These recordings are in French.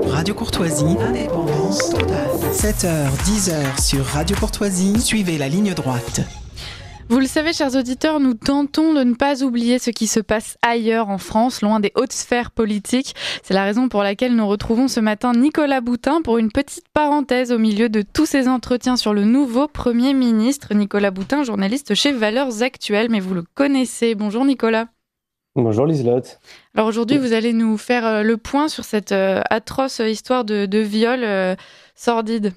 Radio Courtoisie, indépendance totale. 7h, 10h sur Radio Courtoisie, suivez la ligne droite. Vous le savez, chers auditeurs, nous tentons de ne pas oublier ce qui se passe ailleurs en France, loin des hautes sphères politiques. C'est la raison pour laquelle nous retrouvons ce matin Nicolas Boutin pour une petite parenthèse au milieu de tous ces entretiens sur le nouveau Premier ministre. Nicolas Boutin, journaliste chez Valeurs Actuelles, mais vous le connaissez. Bonjour Nicolas. Bonjour Liselotte. Alors aujourd'hui, vous allez nous faire le point sur cette atroce histoire de viol sordide.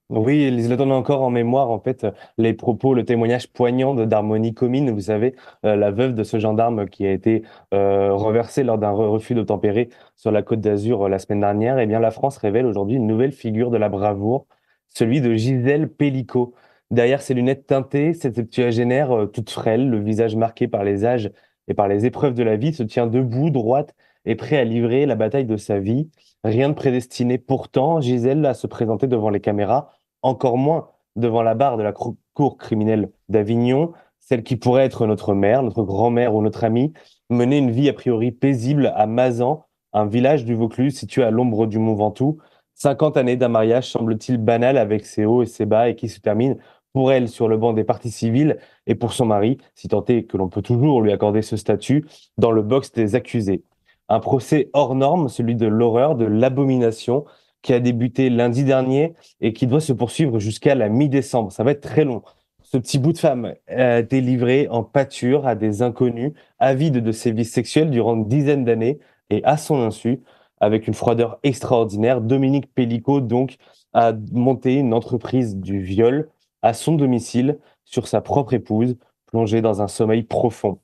Oui, Liselotte, on a encore en mémoire en fait les propos, le témoignage poignant d'Harmonie Comines, vous savez, la veuve de ce gendarme qui a été renversé lors d'un refus d'obtempérer sur la Côte d'Azur la semaine dernière. Eh bien, la France révèle aujourd'hui une nouvelle figure de la bravoure, celui de Gisèle Pelicot. Derrière ses lunettes teintées, cette septuagénaire toute frêle, le visage marqué par les âges et par les épreuves de la vie, se tient debout, droite et prêt à livrer la bataille de sa vie. Rien de prédestiné pourtant, Gisèle, à se présenter devant les caméras, encore moins devant la barre de la cour criminelle d'Avignon, celle qui pourrait être notre mère, notre grand-mère ou notre amie, mener une vie a priori paisible à Mazan, un village du Vaucluse situé à l'ombre du Mont Ventoux. 50 années d'un mariage semble-t-il banal avec ses hauts et ses bas et qui se termine pour elle sur le banc des parties civiles et pour son mari, si tant est que l'on peut toujours lui accorder ce statut, dans le box des accusés. Un procès hors norme, celui de l'horreur, de l'abomination, qui a débuté lundi dernier et qui doit se poursuivre jusqu'à la mi-décembre. Ça va être très long. Ce petit bout de femme a été livré en pâture à des inconnus, avides de ses vices sexuels durant une dizaine d'années et à son insu, avec une froideur extraordinaire, Dominique Pélicaud donc a monté une entreprise du viol à son domicile sur sa propre épouse, plongée dans un sommeil profond.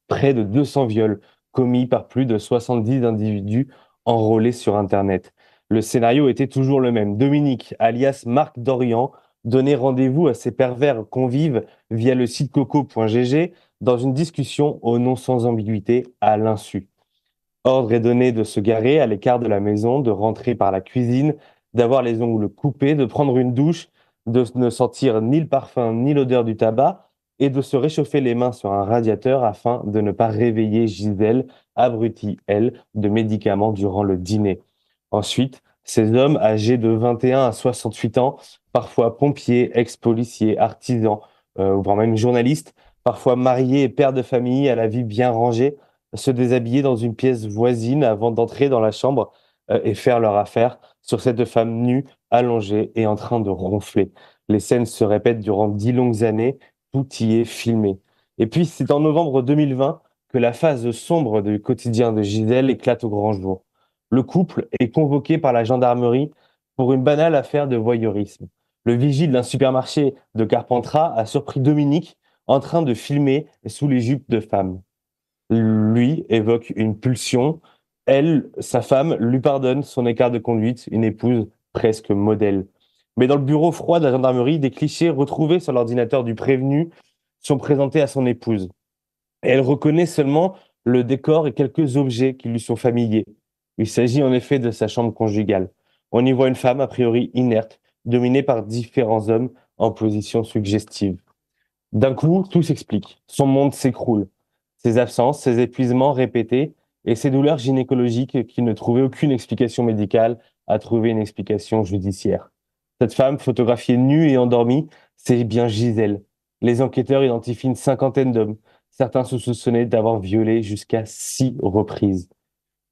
Près de 200 viols commis par plus de 70 individus enrôlés sur Internet. Le scénario était toujours le même. Dominique, alias Marc Dorian, donnait rendez-vous à ses pervers convives via le site coco.gg dans une discussion au nom sans ambiguïté à l'insu. Ordre est donné de se garer à l'écart de la maison, de rentrer par la cuisine, d'avoir les ongles coupés, de prendre une douche, de ne sentir ni le parfum ni l'odeur du tabac et de se réchauffer les mains sur un radiateur afin de ne pas réveiller Gisèle, abrutie, elle, de médicaments durant le dîner. Ensuite, ces hommes âgés de 21 à 68 ans, parfois pompiers, ex-policiers, artisans, voire même journalistes, parfois mariés et pères de famille à la vie bien rangée, se déshabiller dans une pièce voisine avant d'entrer dans la chambre et faire leur affaire sur cette femme nue, allongée et en train de ronfler. Les scènes se répètent durant 10 longues années, tout y est filmé. Et puis, c'est en novembre 2020 que la phase sombre du quotidien de Gisèle éclate au grand jour. Le couple est convoqué par la gendarmerie pour une banale affaire de voyeurisme. Le vigile d'un supermarché de Carpentras a surpris Dominique en train de filmer sous les jupes de femmes. Lui évoque une pulsion. Elle, sa femme, lui pardonne son écart de conduite, une épouse presque modèle. Mais dans le bureau froid de la gendarmerie, des clichés retrouvés sur l'ordinateur du prévenu sont présentés à son épouse. Et elle reconnaît seulement le décor et quelques objets qui lui sont familiers. Il s'agit en effet de sa chambre conjugale. On y voit une femme a priori inerte, dominée par différents hommes en position suggestive. D'un coup, tout s'explique. Son monde s'écroule. Ses absences, ses épuisements répétés et ses douleurs gynécologiques qui ne trouvaient aucune explication médicale a trouvé une explication judiciaire. Cette femme, photographiée nue et endormie, c'est bien Gisèle. Les enquêteurs identifient une cinquantaine d'hommes. Certains sont soupçonnés d'avoir violé jusqu'à 6 reprises.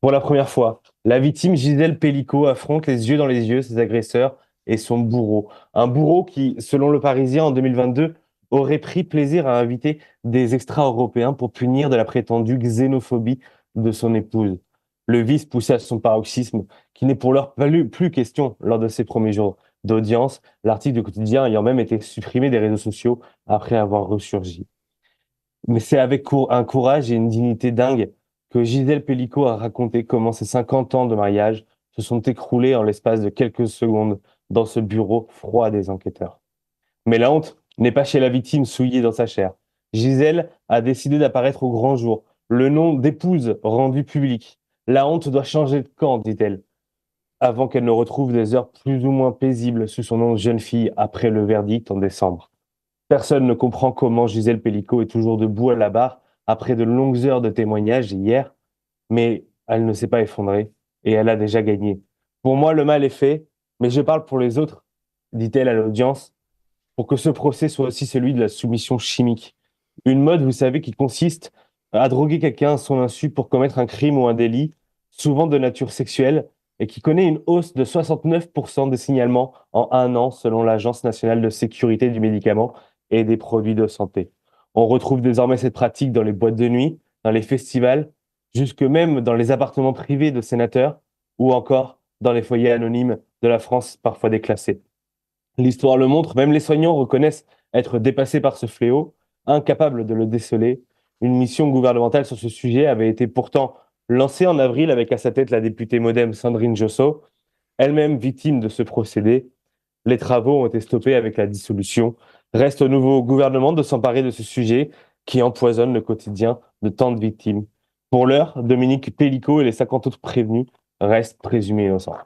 Pour la première fois, la victime Gisèle Pelicot affronte les yeux dans les yeux ses agresseurs et son bourreau. Un bourreau qui, selon le Parisien en 2022, aurait pris plaisir à inviter des extra-européens pour punir de la prétendue xénophobie de son épouse. Le vice poussé à son paroxysme, qui n'est pour l'heure plus question lors de ses premiers jours d'audience, l'article du quotidien ayant même été supprimé des réseaux sociaux après avoir ressurgi. Mais c'est avec un courage et une dignité dingue que Gisèle Pelicot a raconté comment ses 50 ans de mariage se sont écroulés en l'espace de quelques secondes dans ce bureau froid des enquêteurs. Mais la honte n'est pas chez la victime souillée dans sa chair. Gisèle a décidé d'apparaître au grand jour, le nom d'épouse rendu public. La honte doit changer de camp, dit-elle, avant qu'elle ne retrouve des heures plus ou moins paisibles sous son nom de jeune fille après le verdict en décembre. Personne ne comprend comment Gisèle Pelicot est toujours debout à la barre après de longues heures de témoignages hier, mais elle ne s'est pas effondrée. et elle a déjà gagné. Pour moi, le mal est fait, mais je parle pour les autres, dit-elle à l'audience, pour que ce procès soit aussi celui de la soumission chimique. Une mode, vous savez, qui consiste à droguer quelqu'un à son insu pour commettre un crime ou un délit, souvent de nature sexuelle, et qui connaît une hausse de 69% des signalements en un an, selon l'Agence nationale de sécurité du médicament et des produits de santé. On retrouve désormais cette pratique dans les boîtes de nuit, dans les festivals, jusque même dans les appartements privés de sénateurs, ou encore dans les foyers anonymes de la France, parfois déclassés. L'histoire le montre, même les soignants reconnaissent être dépassés par ce fléau, incapables de le déceler. Une mission gouvernementale sur ce sujet avait été pourtant lancée en avril avec à sa tête la députée MoDem Sandrine Josso, elle-même victime de ce procédé. Les travaux ont été stoppés avec la dissolution. Reste au nouveau gouvernement de s'emparer de ce sujet qui empoisonne le quotidien de tant de victimes. Pour l'heure, Dominique Pellicot et les 50 autres prévenus restent présumés innocents.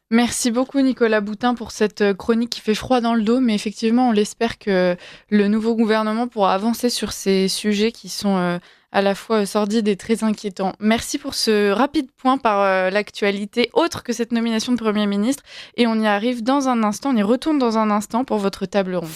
Merci beaucoup Nicolas Boutin pour cette chronique qui fait froid dans le dos, mais effectivement on l'espère que le nouveau gouvernement pourra avancer sur ces sujets qui sont à la fois sordides et très inquiétants. Merci pour ce rapide point par l'actualité autre que cette nomination de Premier ministre, et on y arrive dans un instant, on y retourne dans un instant pour votre table ronde.